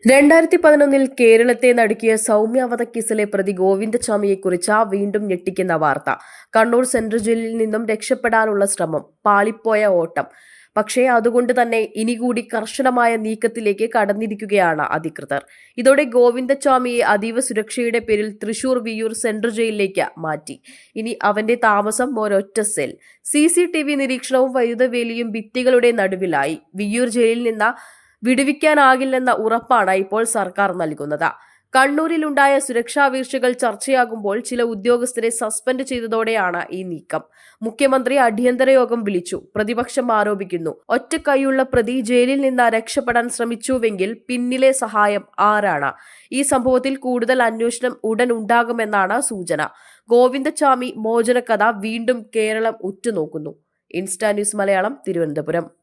2011 കേരളത്തെ നടുക്കിയ സൗമ്യ വധക്കേസിലെ പ്രതി ഗോവിന്ദചാമിയെക്കുറിച്ച് വീണ്ടും ഞെട്ടിക്കുന്ന വാർത്ത. കണ്ണൂർ സെൻട്രൽ ജയിലിൽ നിന്നും രക്ഷപ്പെടാനുള്ള ശ്രമം, പാളിപ്പോയ ഓട്ടം. പക്ഷേ അതുകൊണ്ട് തന്നെ ഇനി കൂടി കർശനമായ നീക്കത്തിലേക്ക് കടന്നിരിക്കുകയാണ് അധികൃതർ. ഇതോടെ ഗോവിന്ദചാമിയെ അതീവ സുരക്ഷയുടെ പേരിൽ തൃശൂർ വിയ്യൂർ സെൻട്രൽ ജയിലിലേക്ക് മാറ്റി. ഇനി അവന്റെ താമസം ഒരൊറ്റ സെൽ. CCTV നിരീക്ഷണവും വൈദ്യുതവേലിയും ഭിത്തികളുടെ നടുവിലായി. വിയ്യൂർ ജയിലിൽ നിന്ന് വിടുവിക്കാനാകില്ലെന്ന ഉറപ്പാണ് ഇപ്പോൾ സർക്കാർ നൽകുന്നത്. കണ്ണൂരിലുണ്ടായ സുരക്ഷാ വീഴ്ചകൾ ചർച്ചയാകുമ്പോൾ ചില ഉദ്യോഗസ്ഥരെ സസ്പെൻഡ് ചെയ്തതോടെയാണ് ഈ നീക്കം. മുഖ്യമന്ത്രി അടിയന്തര യോഗം വിളിച്ചു. പ്രതിപക്ഷം ആരോപിക്കുന്നു, ഒറ്റക്കൈയുള്ള പ്രതി ജയിലിൽ നിന്ന് രക്ഷപ്പെടാൻ ശ്രമിച്ചുവെങ്കിൽ പിന്നിലെ സഹായം ആരാണ്? ഈ സംഭവത്തിൽ കൂടുതൽ അന്വേഷണം ഉടൻ ഉണ്ടാകുമെന്നാണ് സൂചന. ഗോവിന്ദചാമി മോചനക്കഥ വീണ്ടും കേരളം ഉറ്റുനോക്കുന്നു. Insta news Malayalam, Thiruvananthapuram.